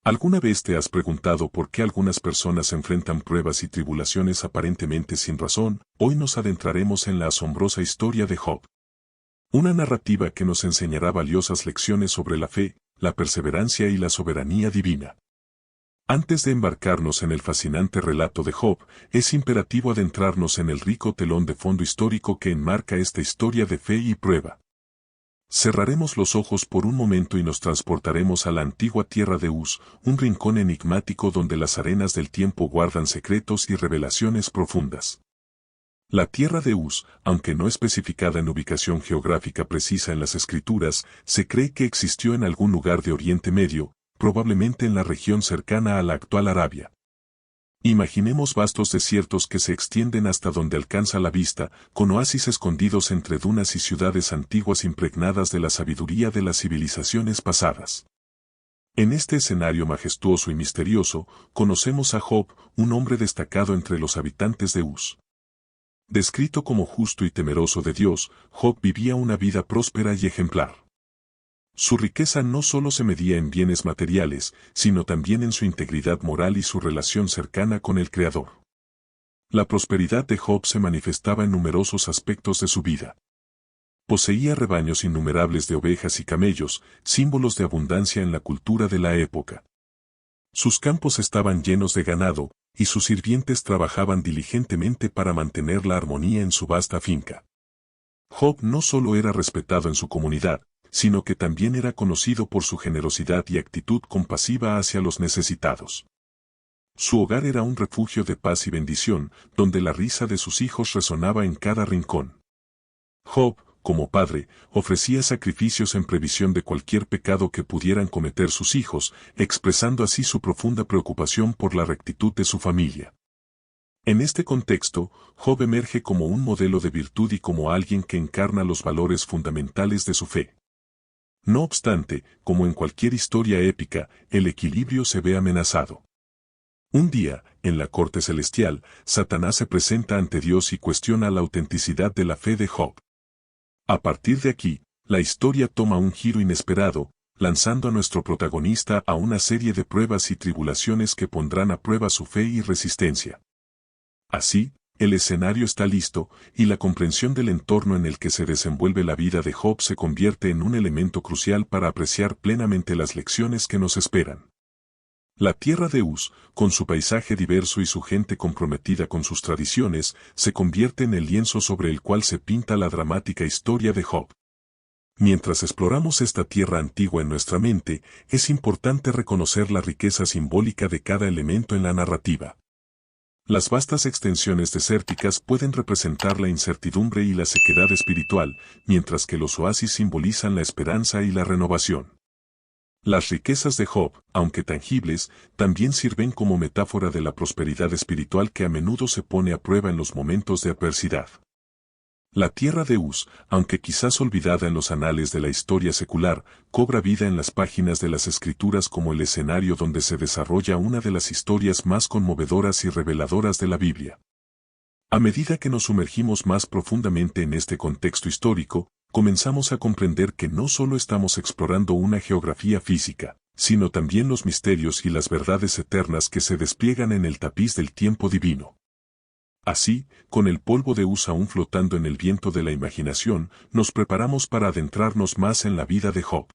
¿Alguna vez te has preguntado por qué algunas personas enfrentan pruebas y tribulaciones aparentemente sin razón? Hoy nos adentraremos en la asombrosa historia de Job. Una narrativa que nos enseñará valiosas lecciones sobre la fe, la perseverancia y la soberanía divina. Antes de embarcarnos en el fascinante relato de Job, es imperativo adentrarnos en el rico telón de fondo histórico que enmarca esta historia de fe y prueba. Cerraremos los ojos por un momento y nos transportaremos a la antigua tierra de Uz, un rincón enigmático donde las arenas del tiempo guardan secretos y revelaciones profundas. La tierra de Uz, aunque no especificada en ubicación geográfica precisa en las escrituras, se cree que existió en algún lugar de Oriente Medio, probablemente en la región cercana a la actual Arabia. Imaginemos vastos desiertos que se extienden hasta donde alcanza la vista, con oasis escondidos entre dunas y ciudades antiguas impregnadas de la sabiduría de las civilizaciones pasadas. En este escenario majestuoso y misterioso, conocemos a Job, un hombre destacado entre los habitantes de Uz. Descrito como justo y temeroso de Dios, Job vivía una vida próspera y ejemplar. Su riqueza no solo se medía en bienes materiales, sino también en su integridad moral y su relación cercana con el Creador. La prosperidad de Job se manifestaba en numerosos aspectos de su vida. Poseía rebaños innumerables de ovejas y camellos, símbolos de abundancia en la cultura de la época. Sus campos estaban llenos de ganado, y sus sirvientes trabajaban diligentemente para mantener la armonía en su vasta finca. Job no solo era respetado en su comunidad, sino que también era conocido por su generosidad y actitud compasiva hacia los necesitados. Su hogar era un refugio de paz y bendición, donde la risa de sus hijos resonaba en cada rincón. Job, como padre, ofrecía sacrificios en previsión de cualquier pecado que pudieran cometer sus hijos, expresando así su profunda preocupación por la rectitud de su familia. En este contexto, Job emerge como un modelo de virtud y como alguien que encarna los valores fundamentales de su fe. No obstante, como en cualquier historia épica, el equilibrio se ve amenazado. Un día, en la corte celestial, Satanás se presenta ante Dios y cuestiona la autenticidad de la fe de Job. A partir de aquí, la historia toma un giro inesperado, lanzando a nuestro protagonista a una serie de pruebas y tribulaciones que pondrán a prueba su fe y resistencia. Así, el escenario está listo, y la comprensión del entorno en el que se desenvuelve la vida de Job se convierte en un elemento crucial para apreciar plenamente las lecciones que nos esperan. La tierra de Uz, con su paisaje diverso y su gente comprometida con sus tradiciones, se convierte en el lienzo sobre el cual se pinta la dramática historia de Job. Mientras exploramos esta tierra antigua en nuestra mente, es importante reconocer la riqueza simbólica de cada elemento en la narrativa. Las vastas extensiones desérticas pueden representar la incertidumbre y la sequedad espiritual, mientras que los oasis simbolizan la esperanza y la renovación. Las riquezas de Job, aunque tangibles, también sirven como metáfora de la prosperidad espiritual que a menudo se pone a prueba en los momentos de adversidad. La tierra de Uz, aunque quizás olvidada en los anales de la historia secular, cobra vida en las páginas de las Escrituras como el escenario donde se desarrolla una de las historias más conmovedoras y reveladoras de la Biblia. A medida que nos sumergimos más profundamente en este contexto histórico, comenzamos a comprender que no solo estamos explorando una geografía física, sino también los misterios y las verdades eternas que se despliegan en el tapiz del tiempo divino. Así, con el polvo de Uz aún flotando en el viento de la imaginación, nos preparamos para adentrarnos más en la vida de Job.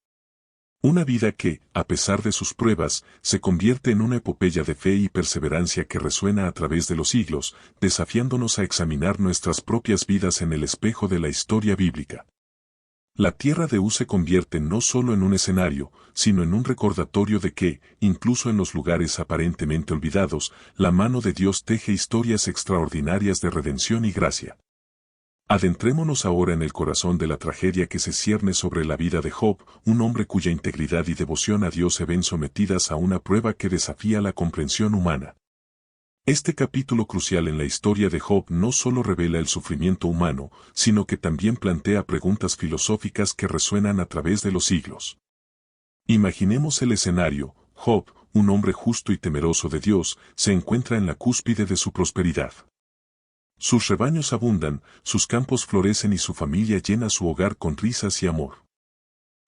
Una vida que, a pesar de sus pruebas, se convierte en una epopeya de fe y perseverancia que resuena a través de los siglos, desafiándonos a examinar nuestras propias vidas en el espejo de la historia bíblica. La tierra de Uz se convierte no solo en un escenario, sino en un recordatorio de que, incluso en los lugares aparentemente olvidados, la mano de Dios teje historias extraordinarias de redención y gracia. Adentrémonos ahora en el corazón de la tragedia que se cierne sobre la vida de Job, un hombre cuya integridad y devoción a Dios se ven sometidas a una prueba que desafía la comprensión humana. Este capítulo crucial en la historia de Job no solo revela el sufrimiento humano, sino que también plantea preguntas filosóficas que resuenan a través de los siglos. Imaginemos el escenario: Job, un hombre justo y temeroso de Dios, se encuentra en la cúspide de su prosperidad. Sus rebaños abundan, sus campos florecen y su familia llena su hogar con risas y amor.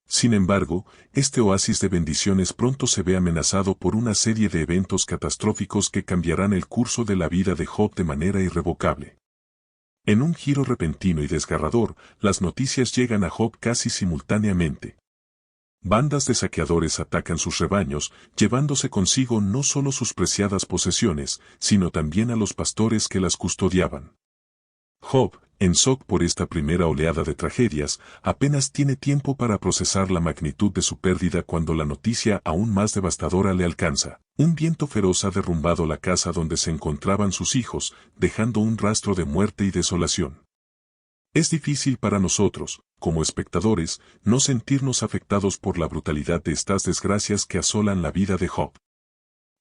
Sin embargo, este oasis de bendiciones pronto se ve amenazado por una serie de eventos catastróficos que cambiarán el curso de la vida de Job de manera irrevocable. En un giro repentino y desgarrador, las noticias llegan a Job casi simultáneamente. Bandas de saqueadores atacan sus rebaños, llevándose consigo no solo sus preciadas posesiones, sino también a los pastores que las custodiaban. Job, en shock por esta primera oleada de tragedias, apenas tiene tiempo para procesar la magnitud de su pérdida cuando la noticia aún más devastadora le alcanza. Un viento feroz ha derrumbado la casa donde se encontraban sus hijos, dejando un rastro de muerte y desolación. Es difícil para nosotros, como espectadores, no sentirnos afectados por la brutalidad de estas desgracias que asolan la vida de Job.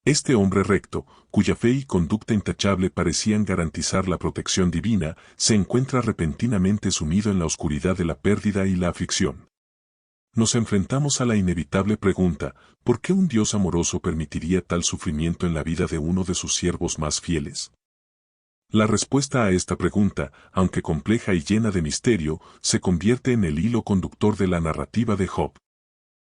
Este hombre recto, cuya fe y conducta intachable parecían garantizar la protección divina, se encuentra repentinamente sumido en la oscuridad de la pérdida y la aflicción. Nos enfrentamos a la inevitable pregunta, ¿por qué un Dios amoroso permitiría tal sufrimiento en la vida de uno de sus siervos más fieles? La respuesta a esta pregunta, aunque compleja y llena de misterio, se convierte en el hilo conductor de la narrativa de Job.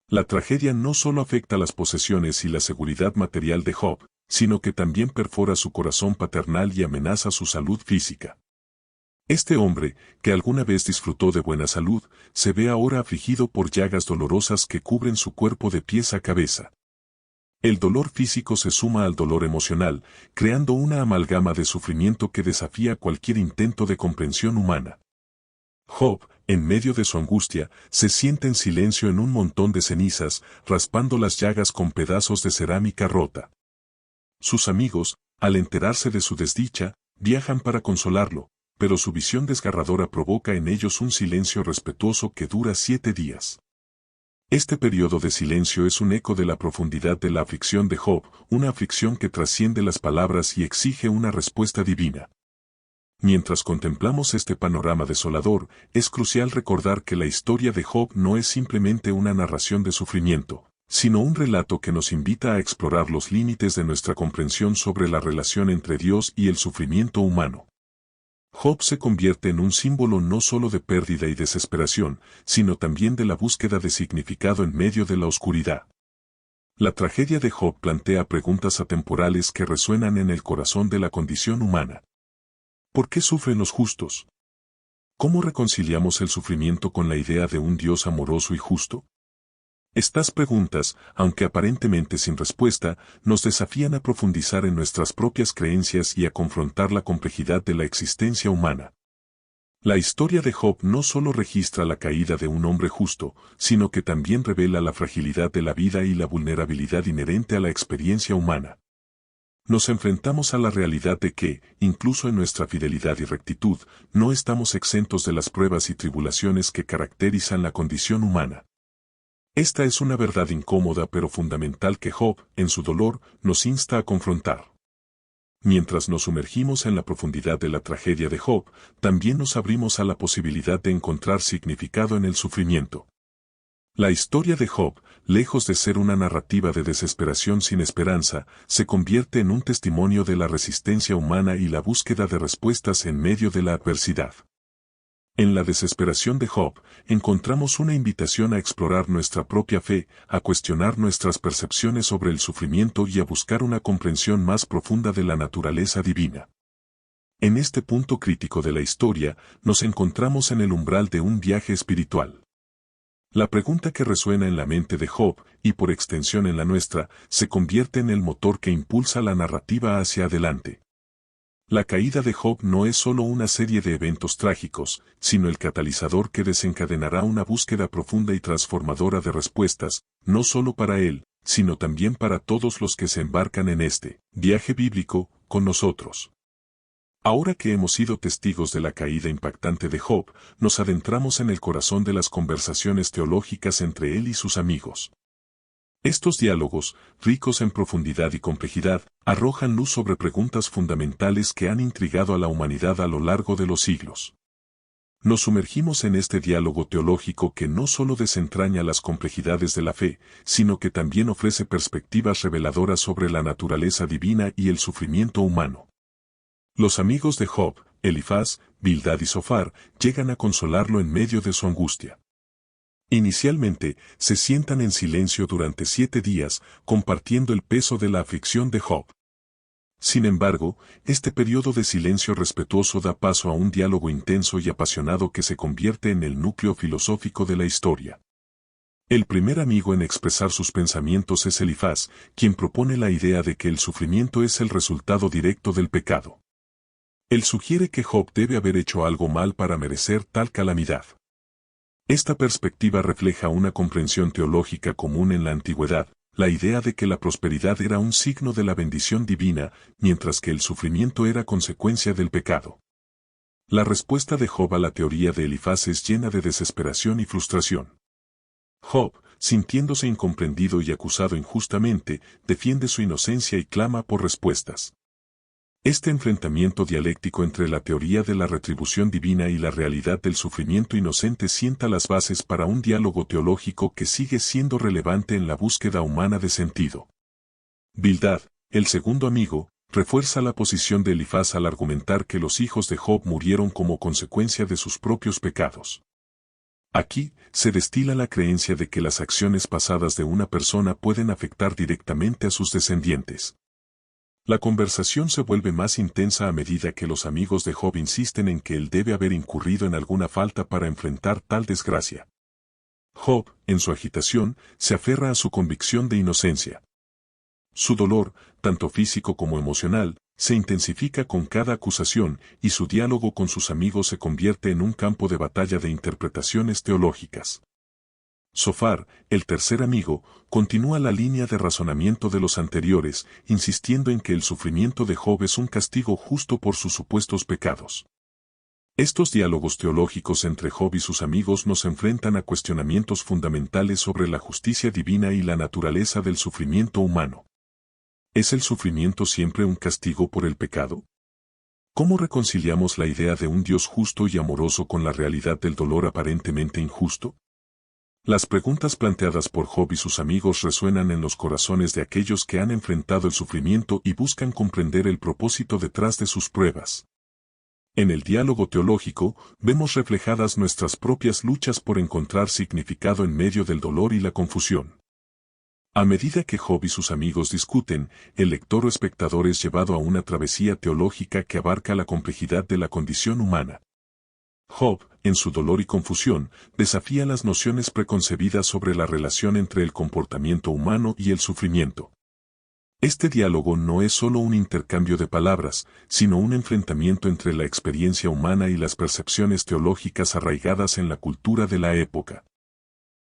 La tragedia no solo afecta las posesiones y la seguridad material de Job, sino que también perfora su corazón paternal y amenaza su salud física. Este hombre, que alguna vez disfrutó de buena salud, se ve ahora afligido por llagas dolorosas que cubren su cuerpo de pies a cabeza. El dolor físico se suma al dolor emocional, creando una amalgama de sufrimiento que desafía cualquier intento de comprensión humana. Job, en medio de su angustia, se sienta en silencio en un montón de cenizas, raspando las llagas con pedazos de cerámica rota. Sus amigos, al enterarse de su desdicha, viajan para consolarlo, pero su visión desgarradora provoca en ellos un silencio respetuoso que dura 7 días. Este periodo de silencio es un eco de la profundidad de la aflicción de Job, una aflicción que trasciende las palabras y exige una respuesta divina. Mientras contemplamos este panorama desolador, es crucial recordar que la historia de Job no es simplemente una narración de sufrimiento, sino un relato que nos invita a explorar los límites de nuestra comprensión sobre la relación entre Dios y el sufrimiento humano. Job se convierte en un símbolo no solo de pérdida y desesperación, sino también de la búsqueda de significado en medio de la oscuridad. La tragedia de Job plantea preguntas atemporales que resuenan en el corazón de la condición humana. ¿Por qué sufren los justos? ¿Cómo reconciliamos el sufrimiento con la idea de un Dios amoroso y justo? Estas preguntas, aunque aparentemente sin respuesta, nos desafían a profundizar en nuestras propias creencias y a confrontar la complejidad de la existencia humana. La historia de Job no solo registra la caída de un hombre justo, sino que también revela la fragilidad de la vida y la vulnerabilidad inherente a la experiencia humana. Nos enfrentamos a la realidad de que, incluso en nuestra fidelidad y rectitud, no estamos exentos de las pruebas y tribulaciones que caracterizan la condición humana. Esta es una verdad incómoda pero fundamental que Job, en su dolor, nos insta a confrontar. Mientras nos sumergimos en la profundidad de la tragedia de Job, también nos abrimos a la posibilidad de encontrar significado en el sufrimiento. La historia de Job, lejos de ser una narrativa de desesperación sin esperanza, se convierte en un testimonio de la resistencia humana y la búsqueda de respuestas en medio de la adversidad. En la desesperación de Job, encontramos una invitación a explorar nuestra propia fe, a cuestionar nuestras percepciones sobre el sufrimiento y a buscar una comprensión más profunda de la naturaleza divina. En este punto crítico de la historia, nos encontramos en el umbral de un viaje espiritual. La pregunta que resuena en la mente de Job, y por extensión en la nuestra, se convierte en el motor que impulsa la narrativa hacia adelante. La caída de Job no es solo una serie de eventos trágicos, sino el catalizador que desencadenará una búsqueda profunda y transformadora de respuestas, no solo para él, sino también para todos los que se embarcan en este viaje bíblico con nosotros. Ahora que hemos sido testigos de la caída impactante de Job, nos adentramos en el corazón de las conversaciones teológicas entre él y sus amigos. Estos diálogos, ricos en profundidad y complejidad, arrojan luz sobre preguntas fundamentales que han intrigado a la humanidad a lo largo de los siglos. Nos sumergimos en este diálogo teológico que no solo desentraña las complejidades de la fe, sino que también ofrece perspectivas reveladoras sobre la naturaleza divina y el sufrimiento humano. Los amigos de Job, Elifaz, Bildad y Zofar, llegan a consolarlo en medio de su angustia. Inicialmente, se sientan en silencio durante 7 días, compartiendo el peso de la aflicción de Job. Sin embargo, este periodo de silencio respetuoso da paso a un diálogo intenso y apasionado que se convierte en el núcleo filosófico de la historia. El primer amigo en expresar sus pensamientos es Elifaz, quien propone la idea de que el sufrimiento es el resultado directo del pecado. Él sugiere que Job debe haber hecho algo mal para merecer tal calamidad. Esta perspectiva refleja una comprensión teológica común en la antigüedad, la idea de que la prosperidad era un signo de la bendición divina, mientras que el sufrimiento era consecuencia del pecado. La respuesta de Job a la teoría de Elifaz es llena de desesperación y frustración. Job, sintiéndose incomprendido y acusado injustamente, defiende su inocencia y clama por respuestas. Este enfrentamiento dialéctico entre la teoría de la retribución divina y la realidad del sufrimiento inocente sienta las bases para un diálogo teológico que sigue siendo relevante en la búsqueda humana de sentido. Bildad, el segundo amigo, refuerza la posición de Elifaz al argumentar que los hijos de Job murieron como consecuencia de sus propios pecados. Aquí, se destila la creencia de que las acciones pasadas de una persona pueden afectar directamente a sus descendientes. La conversación se vuelve más intensa a medida que los amigos de Job insisten en que él debe haber incurrido en alguna falta para enfrentar tal desgracia. Job, en su agitación, se aferra a su convicción de inocencia. Su dolor, tanto físico como emocional, se intensifica con cada acusación y su diálogo con sus amigos se convierte en un campo de batalla de interpretaciones teológicas. Sofar, el tercer amigo, continúa la línea de razonamiento de los anteriores, insistiendo en que el sufrimiento de Job es un castigo justo por sus supuestos pecados. Estos diálogos teológicos entre Job y sus amigos nos enfrentan a cuestionamientos fundamentales sobre la justicia divina y la naturaleza del sufrimiento humano. ¿Es el sufrimiento siempre un castigo por el pecado? ¿Cómo reconciliamos la idea de un Dios justo y amoroso con la realidad del dolor aparentemente injusto? Las preguntas planteadas por Job y sus amigos resuenan en los corazones de aquellos que han enfrentado el sufrimiento y buscan comprender el propósito detrás de sus pruebas. En el diálogo teológico, vemos reflejadas nuestras propias luchas por encontrar significado en medio del dolor y la confusión. A medida que Job y sus amigos discuten, el lector o espectador es llevado a una travesía teológica que abarca la complejidad de la condición humana. Job, en su dolor y confusión, desafía las nociones preconcebidas sobre la relación entre el comportamiento humano y el sufrimiento. Este diálogo no es solo un intercambio de palabras, sino un enfrentamiento entre la experiencia humana y las percepciones teológicas arraigadas en la cultura de la época.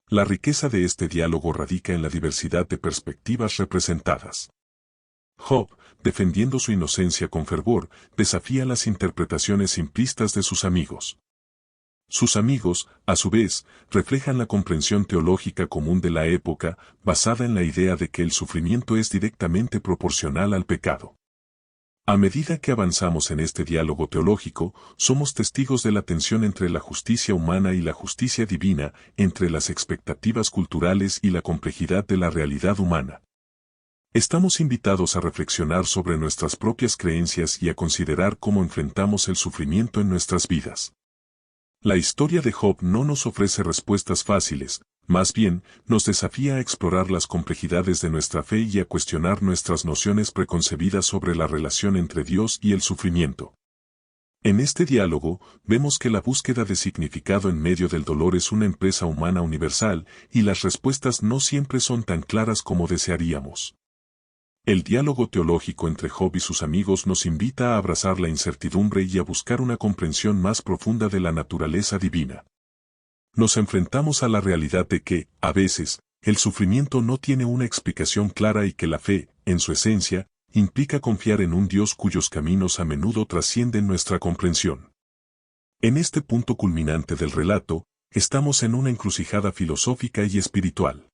La riqueza de este diálogo radica en la diversidad de perspectivas representadas. Job, defendiendo su inocencia con fervor, desafía las interpretaciones simplistas de sus amigos. Sus amigos, a su vez, reflejan la comprensión teológica común de la época, basada en la idea de que el sufrimiento es directamente proporcional al pecado. A medida que avanzamos en este diálogo teológico, somos testigos de la tensión entre la justicia humana y la justicia divina, entre las expectativas culturales y la complejidad de la realidad humana. Estamos invitados a reflexionar sobre nuestras propias creencias y a considerar cómo enfrentamos el sufrimiento en nuestras vidas. La historia de Job no nos ofrece respuestas fáciles, más bien, nos desafía a explorar las complejidades de nuestra fe y a cuestionar nuestras nociones preconcebidas sobre la relación entre Dios y el sufrimiento. En este diálogo, vemos que la búsqueda de significado en medio del dolor es una empresa humana universal, y las respuestas no siempre son tan claras como desearíamos. El diálogo teológico entre Job y sus amigos nos invita a abrazar la incertidumbre y a buscar una comprensión más profunda de la naturaleza divina. Nos enfrentamos a la realidad de que, a veces, el sufrimiento no tiene una explicación clara y que la fe, en su esencia, implica confiar en un Dios cuyos caminos a menudo trascienden nuestra comprensión. En este punto culminante del relato, estamos en una encrucijada filosófica y espiritual.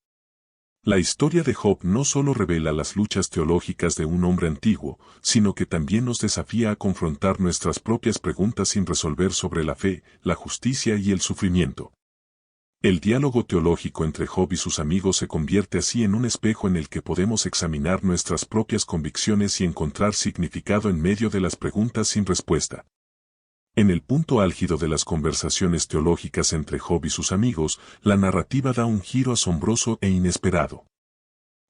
La historia de Job no solo revela las luchas teológicas de un hombre antiguo, sino que también nos desafía a confrontar nuestras propias preguntas sin resolver sobre la fe, la justicia y el sufrimiento. El diálogo teológico entre Job y sus amigos se convierte así en un espejo en el que podemos examinar nuestras propias convicciones y encontrar significado en medio de las preguntas sin respuesta. En el punto álgido de las conversaciones teológicas entre Job y sus amigos, la narrativa da un giro asombroso e inesperado.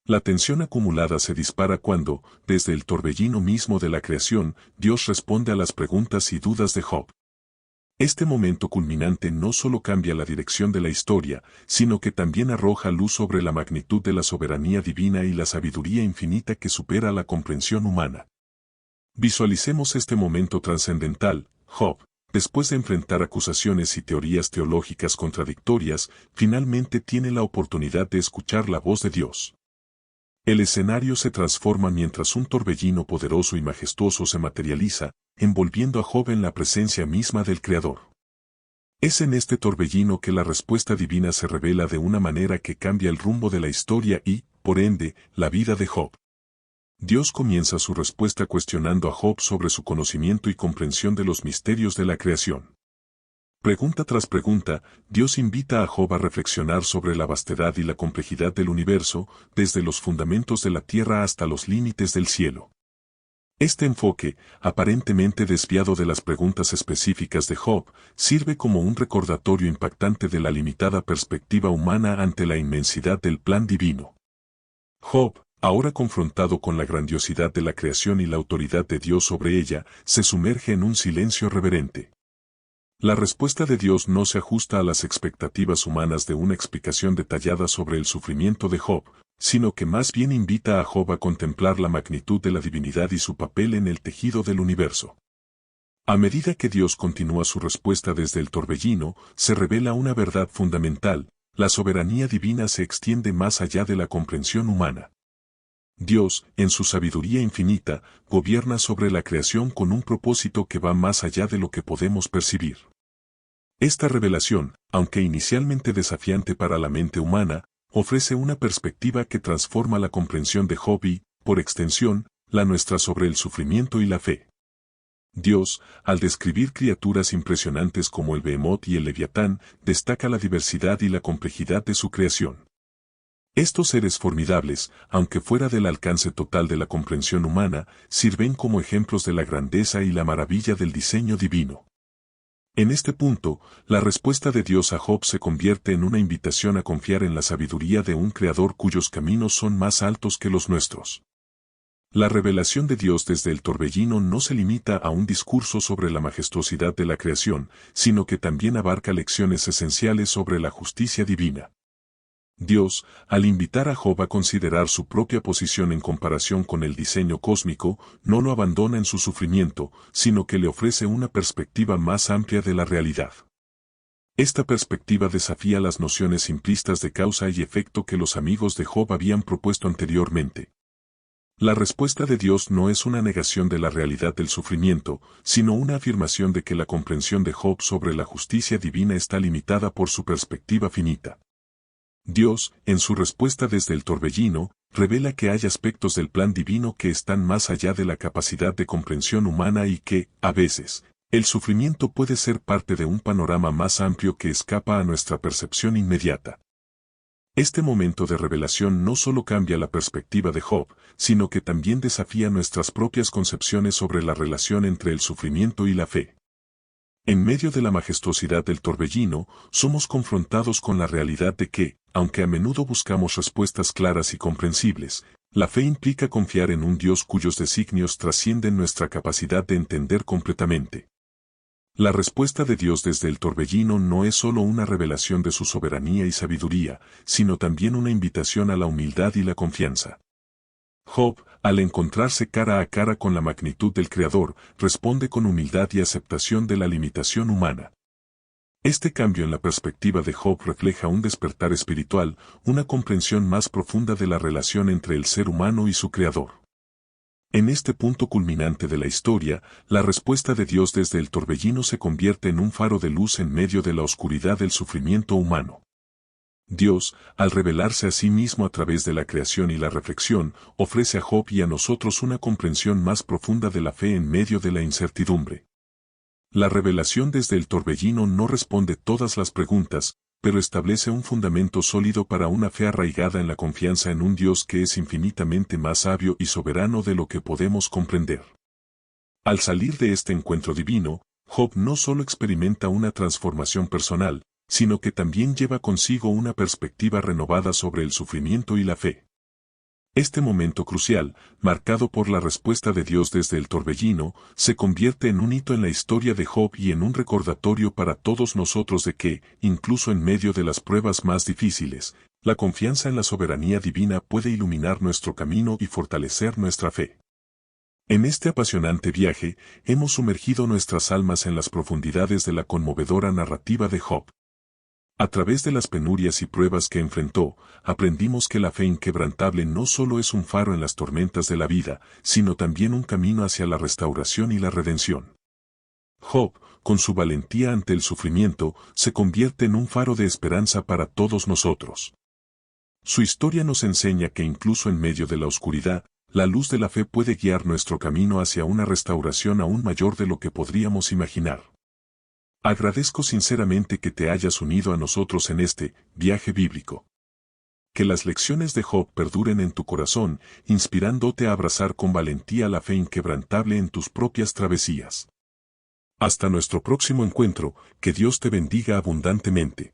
La tensión acumulada se dispara cuando, desde el torbellino mismo de la creación, Dios responde a las preguntas y dudas de Job. Este momento culminante no solo cambia la dirección de la historia, sino que también arroja luz sobre la magnitud de la soberanía divina y la sabiduría infinita que supera la comprensión humana. Visualicemos este momento trascendental. Job, después de enfrentar acusaciones y teorías teológicas contradictorias, finalmente tiene la oportunidad de escuchar la voz de Dios. El escenario se transforma mientras un torbellino poderoso y majestuoso se materializa, envolviendo a Job en la presencia misma del Creador. Es en este torbellino que la respuesta divina se revela de una manera que cambia el rumbo de la historia y, por ende, la vida de Job. Dios comienza su respuesta cuestionando a Job sobre su conocimiento y comprensión de los misterios de la creación. Pregunta tras pregunta, Dios invita a Job a reflexionar sobre la vastedad y la complejidad del universo, desde los fundamentos de la tierra hasta los límites del cielo. Este enfoque, aparentemente desviado de las preguntas específicas de Job, sirve como un recordatorio impactante de la limitada perspectiva humana ante la inmensidad del plan divino. Job, ahora confrontado con la grandiosidad de la creación y la autoridad de Dios sobre ella, se sumerge en un silencio reverente. La respuesta de Dios no se ajusta a las expectativas humanas de una explicación detallada sobre el sufrimiento de Job, sino que más bien invita a Job a contemplar la magnitud de la divinidad y su papel en el tejido del universo. A medida que Dios continúa su respuesta desde el torbellino, se revela una verdad fundamental: la soberanía divina se extiende más allá de la comprensión humana. Dios, en su sabiduría infinita, gobierna sobre la creación con un propósito que va más allá de lo que podemos percibir. Esta revelación, aunque inicialmente desafiante para la mente humana, ofrece una perspectiva que transforma la comprensión de Job y, por extensión, la nuestra sobre el sufrimiento y la fe. Dios, al describir criaturas impresionantes como el Behemoth y el Leviatán, destaca la diversidad y la complejidad de su creación. Estos seres formidables, aunque fuera del alcance total de la comprensión humana, sirven como ejemplos de la grandeza y la maravilla del diseño divino. En este punto, la respuesta de Dios a Job se convierte en una invitación a confiar en la sabiduría de un Creador cuyos caminos son más altos que los nuestros. La revelación de Dios desde el torbellino no se limita a un discurso sobre la majestuosidad de la creación, sino que también abarca lecciones esenciales sobre la justicia divina. Dios, al invitar a Job a considerar su propia posición en comparación con el diseño cósmico, no lo abandona en su sufrimiento, sino que le ofrece una perspectiva más amplia de la realidad. Esta perspectiva desafía las nociones simplistas de causa y efecto que los amigos de Job habían propuesto anteriormente. La respuesta de Dios no es una negación de la realidad del sufrimiento, sino una afirmación de que la comprensión de Job sobre la justicia divina está limitada por su perspectiva finita. Dios, en su respuesta desde el torbellino, revela que hay aspectos del plan divino que están más allá de la capacidad de comprensión humana y que, a veces, el sufrimiento puede ser parte de un panorama más amplio que escapa a nuestra percepción inmediata. Este momento de revelación no solo cambia la perspectiva de Job, sino que también desafía nuestras propias concepciones sobre la relación entre el sufrimiento y la fe. En medio de la majestuosidad del torbellino, somos confrontados con la realidad de que, aunque a menudo buscamos respuestas claras y comprensibles, la fe implica confiar en un Dios cuyos designios trascienden nuestra capacidad de entender completamente. La respuesta de Dios desde el torbellino no es solo una revelación de su soberanía y sabiduría, sino también una invitación a la humildad y la confianza. Job, al encontrarse cara a cara con la magnitud del Creador, responde con humildad y aceptación de la limitación humana. Este cambio en la perspectiva de Job refleja un despertar espiritual, una comprensión más profunda de la relación entre el ser humano y su Creador. En este punto culminante de la historia, la respuesta de Dios desde el torbellino se convierte en un faro de luz en medio de la oscuridad del sufrimiento humano. Dios, al revelarse a sí mismo a través de la creación y la reflexión, ofrece a Job y a nosotros una comprensión más profunda de la fe en medio de la incertidumbre. La revelación desde el torbellino no responde todas las preguntas, pero establece un fundamento sólido para una fe arraigada en la confianza en un Dios que es infinitamente más sabio y soberano de lo que podemos comprender. Al salir de este encuentro divino, Job no solo experimenta una transformación personal, sino que también lleva consigo una perspectiva renovada sobre el sufrimiento y la fe. Este momento crucial, marcado por la respuesta de Dios desde el torbellino, se convierte en un hito en la historia de Job y en un recordatorio para todos nosotros de que, incluso en medio de las pruebas más difíciles, la confianza en la soberanía divina puede iluminar nuestro camino y fortalecer nuestra fe. En este apasionante viaje, hemos sumergido nuestras almas en las profundidades de la conmovedora narrativa de Job. A través de las penurias y pruebas que enfrentó, aprendimos que la fe inquebrantable no solo es un faro en las tormentas de la vida, sino también un camino hacia la restauración y la redención. Job, con su valentía ante el sufrimiento, se convierte en un faro de esperanza para todos nosotros. Su historia nos enseña que incluso en medio de la oscuridad, la luz de la fe puede guiar nuestro camino hacia una restauración aún mayor de lo que podríamos imaginar. Agradezco sinceramente que te hayas unido a nosotros en este viaje bíblico. Que las lecciones de Job perduren en tu corazón, inspirándote a abrazar con valentía la fe inquebrantable en tus propias travesías. Hasta nuestro próximo encuentro, que Dios te bendiga abundantemente.